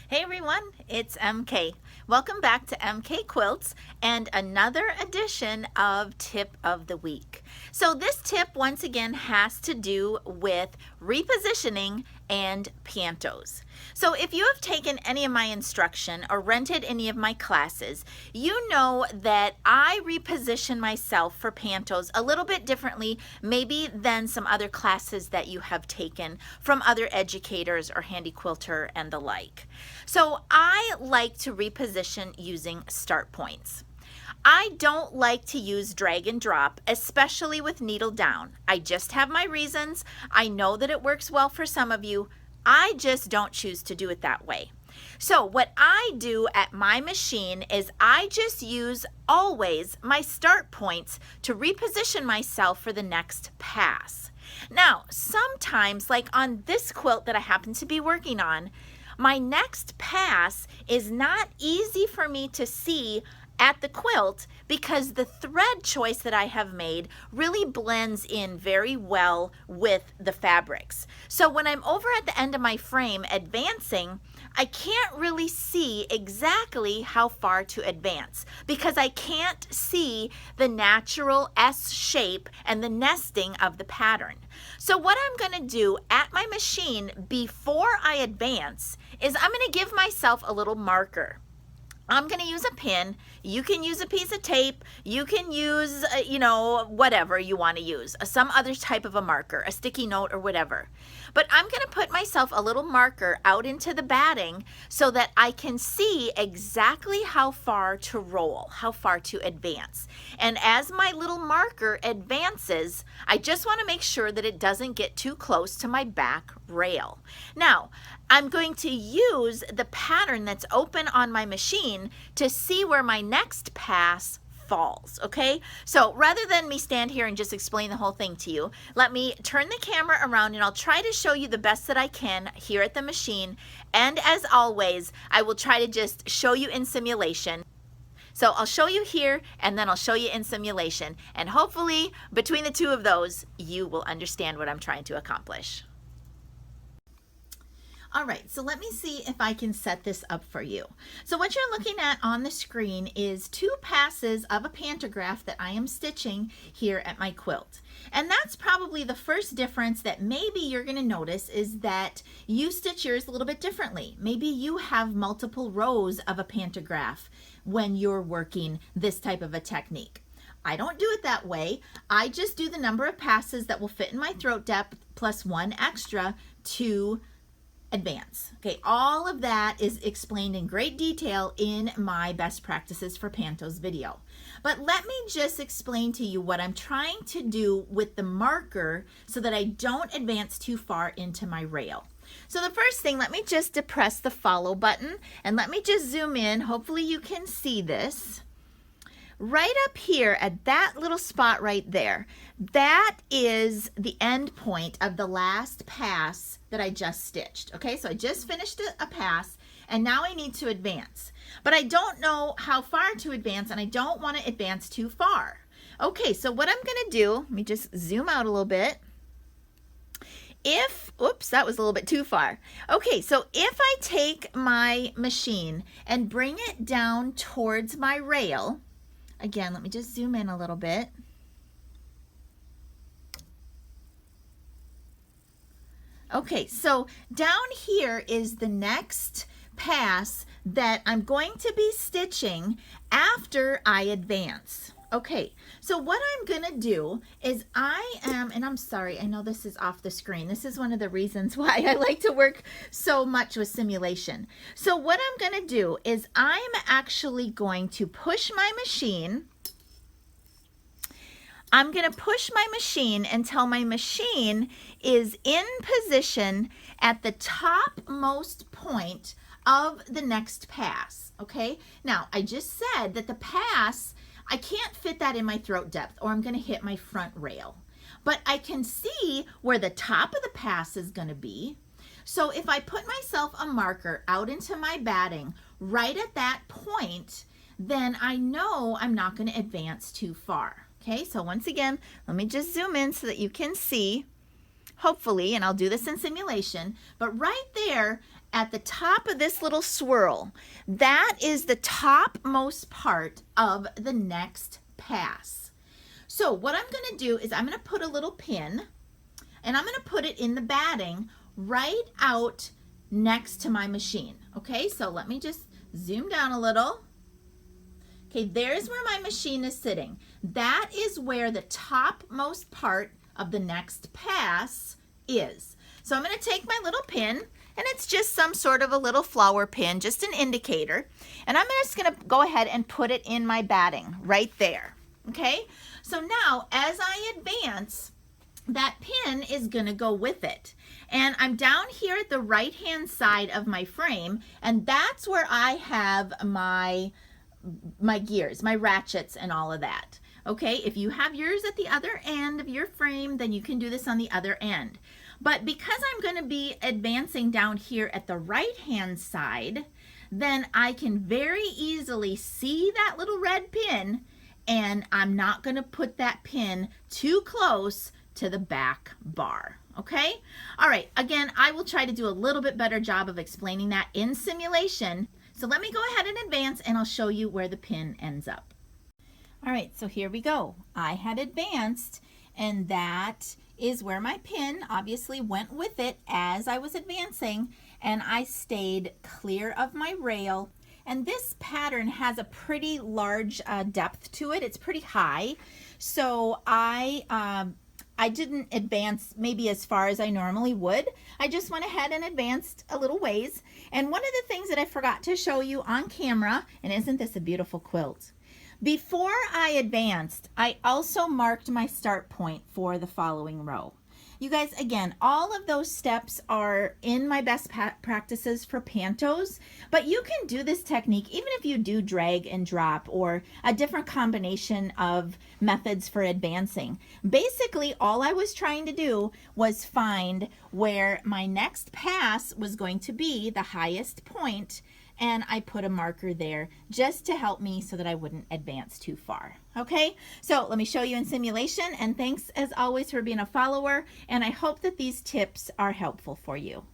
Hey everyone, it's MK. Welcome back to MK Quilts and another edition of Tip of the Week. So this tip once again has to do with repositioning and pantos. So if you have taken any of my instruction or rented any of my classes, you know that I reposition myself for pantos a little bit differently maybe than some other classes that you have taken from other educators or handy quilter and the like. So I like to reposition using start points. I don't like to use drag and drop, especially with needle down. I just have my reasons. I know that it works well for some of you. I just don't choose to do it that way. So what I do at my machine is I just use always my start points to reposition myself for the next pass. Now, sometimes, like on this quilt that I happen to be working on, my next pass is not easy for me to see at the quilt because the thread choice that I have made really blends in very well with the fabrics. So when I'm over at the end of my frame advancing, I can't really see exactly how far to advance because I can't see the natural S shape and the nesting of the pattern. So what I'm going to do at my machine before I advance is I'm going to give myself a little marker. I'm going to use a pin. You can use a piece of tape. You can use, whatever you want to use, some other type of a marker, a sticky note or whatever. But I'm going to put myself a little marker out into the batting so that I can see exactly how far to roll, how far to advance. And as my little marker advances, I just want to make sure that it doesn't get too close to my back rail. Now, I'm going to use the pattern that's open on my machine to see where my next pass falls, okay? So rather than me stand here and just explain the whole thing to you, let me turn the camera around and I'll try to show you the best that I can here at the machine. And as always, I will try to just show you in simulation. So I'll show you here and then I'll show you in simulation. And hopefully between the two of those, you will understand what I'm trying to accomplish. All right, so let me see if I can set this up for you. So what you're looking at on the screen is two passes of a pantograph that I am stitching here at my quilt. And that's probably the first difference that maybe you're going to notice is that you stitch yours a little bit differently. Maybe you have multiple rows of a pantograph when you're working this type of a technique. I don't do it that way. I just do the number of passes that will fit in my throat depth plus one extra to advance. Okay, all of that is explained in great detail in my best practices for pantos video. But let me just explain to you what I'm trying to do with the marker so that I don't advance too far into my rail. So the first thing, let me just depress the follow button and let me just zoom in. Hopefully you can see this. Right up here at that little spot right there, that is the end point of the last pass that I just stitched. Okay, so I just finished a pass and now I need to advance. But I don't know how far to advance and I don't want to advance too far. Okay, so what I'm going to do, let me just zoom out a little bit. Oops, that was a little bit too far. Okay, so if I take my machine and bring it down towards my rail, again, let me just zoom in a little bit. Okay, so down here is the next pass that I'm going to be stitching after I advance. Okay, so what I'm going to do is and I'm sorry, I know this is off the screen. This is one of the reasons why I like to work so much with simulation. So what I'm going to do is I'm actually going to push my machine. I'm going to push my machine until my machine is in position at the topmost point of the next pass. Okay, now I just said that the pass, I can't fit that in my throat depth or I'm going to hit my front rail. But I can see where the top of the pass is going to be. So if I put myself a marker out into my batting right at that point, then I know I'm not going to advance too far. Okay, so once again, let me just zoom in so that you can see, hopefully, and I'll do this in simulation, but right there at the top of this little swirl, that is the topmost part of the next pass. So what I'm going to do is I'm going to put a little pin, and I'm going to put it in the batting right out next to my machine. Okay, so let me just zoom down a little. Okay, there's where my machine is sitting. That is where the topmost part of the next pass is. So I'm going to take my little pin, and it's just some sort of a little flower pin, just an indicator, and I'm just going to go ahead and put it in my batting right there. Okay, so now as I advance, that pin is going to go with it. And I'm down here at the right hand side of my frame, and that's where I have my gears, my ratchets, and all of that. Okay, if you have yours at the other end of your frame, then you can do this on the other end. But because I'm going to be advancing down here at the right hand side, then I can very easily see that little red pin, and I'm not going to put that pin too close to the back bar. Okay, all right, again, I will try to do a little bit better job of explaining that in simulation. So let me go ahead and advance, and I'll show you where the pin ends up. All right, so here we go. I had advanced, and that is where my pin obviously went with it as I was advancing, and I stayed clear of my rail. And this pattern has a pretty large depth to it. It's pretty high. So I didn't advance maybe as far as I normally would. I just went ahead and advanced a little ways. And one of the things that I forgot to show you on camera, and isn't this a beautiful quilt? Before I advanced, I also marked my start point for the following row. You guys, again, all of those steps are in my best practices for pantos, but you can do this technique even if you do drag and drop or a different combination of methods for advancing. Basically, all I was trying to do was find where my next pass was going to be the highest point, and I put a marker there just to help me so that I wouldn't advance too far. Okay, so let me show you in simulation, and thanks as always for being a follower, and I hope that these tips are helpful for you.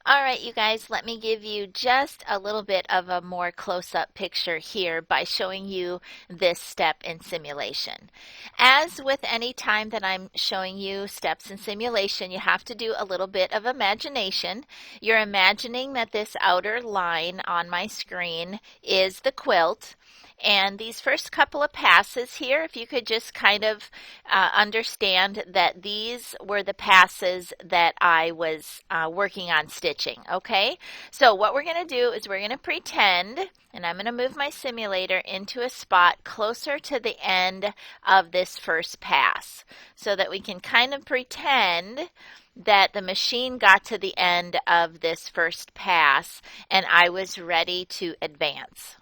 All right, you guys, let me give you just a little bit of a more close-up picture here by showing you this step in simulation. As with any time that I'm showing you steps in simulation, you have to do a little bit of imagination. You're imagining that this outer line on my screen is the quilt. And these first couple of passes here, if you could just kind of understand that these were the passes that I was working on stitching, okay? So what we're going to do is we're going to pretend, and I'm going to move my simulator into a spot closer to the end of this first pass so that we can kind of pretend that the machine got to the end of this first pass and I was ready to advance.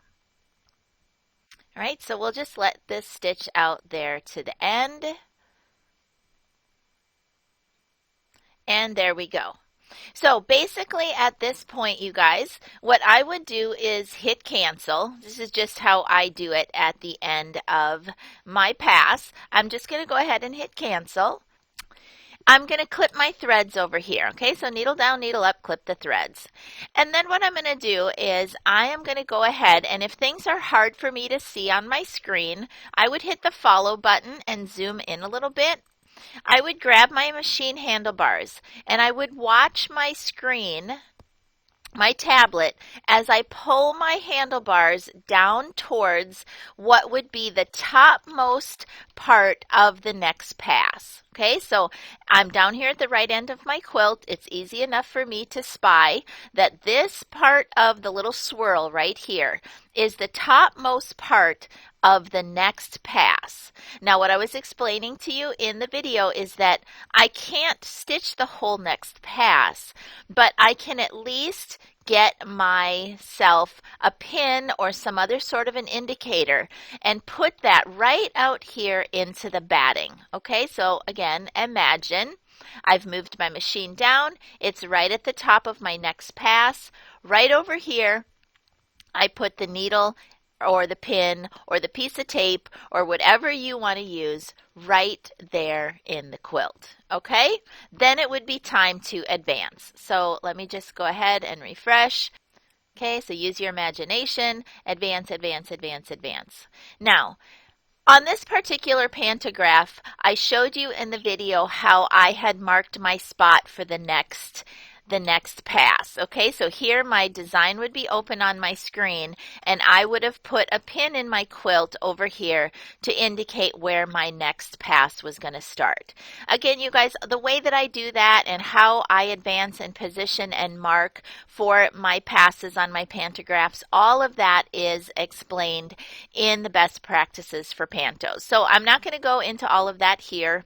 All right, so we'll just let this stitch out there to the end. And there we go. So basically at this point, you guys, what I would do is hit cancel. This is just how I do it at the end of my pass. I'm just going to go ahead and hit cancel. I'm going to clip my threads over here, okay? So needle down, needle up, clip the threads. And then what I'm going to do is I am going to go ahead, and if things are hard for me to see on my screen, I would hit the follow button and zoom in a little bit. I would grab my machine handlebars and I would watch my screen, my tablet, as I pull my handlebars down towards what would be the topmost part of the next pass. Okay, so I'm down here at the right end of my quilt. It's easy enough for me to spy that this part of the little swirl right here is the topmost part of the next pass. Now, what I was explaining to you in the video is that I can't stitch the whole next pass, but I can at least get myself a pin or some other sort of an indicator and put that right out here into the batting. Okay, so again, imagine I've moved my machine down. It's right at the top of my next pass. Right over here, I put the needle or the pin or the piece of tape or whatever you want to use right there in the quilt. Okay? Then it would be time to advance. So let me just go ahead and refresh. Okay, so use your imagination. Advance, advance, advance, advance. Now, on this particular pantograph, I showed you in the video how I had marked my spot for the next pass. Okay, so here my design would be open on my screen and I would have put a pin in my quilt over here to indicate where my next pass was going to start. Again, you guys, the way that I do that and how I advance and position and mark for my passes on my pantographs, all of that is explained in the best practices for pantos. So I'm not going to go into all of that here.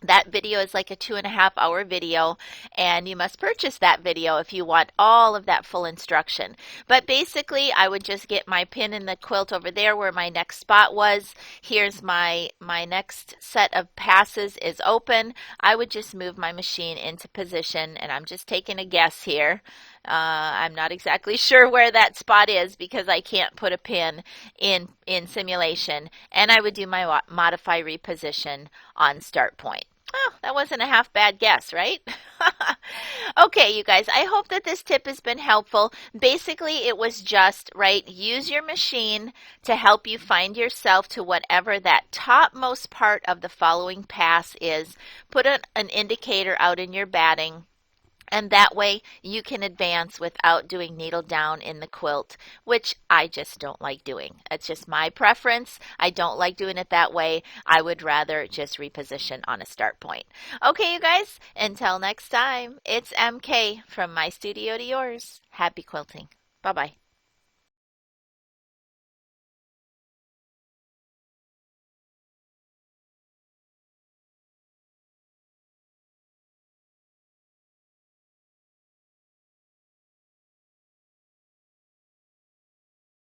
That video is like a 2.5-hour video, and you must purchase that video if you want all of that full instruction. But basically, I would just get my pin in the quilt over there where my next spot was. Here's my next set of passes is open. I would just move my machine into position, and I'm just taking a guess here. I'm not exactly sure where that spot is because I can't put a pin in simulation. And I would do my modify reposition on start point. Oh, that wasn't a half bad guess, right? Okay, you guys, I hope that this tip has been helpful. Basically, it was just, right, use your machine to help you find yourself to whatever that topmost part of the following pass is. Put an indicator out in your batting. And that way you can advance without doing needle down in the quilt, which I just don't like doing. It's just my preference. I don't like doing it that way. I would rather just reposition on a start point. Okay, you guys, until next time, it's MK from my studio to yours. Happy quilting. Bye-bye.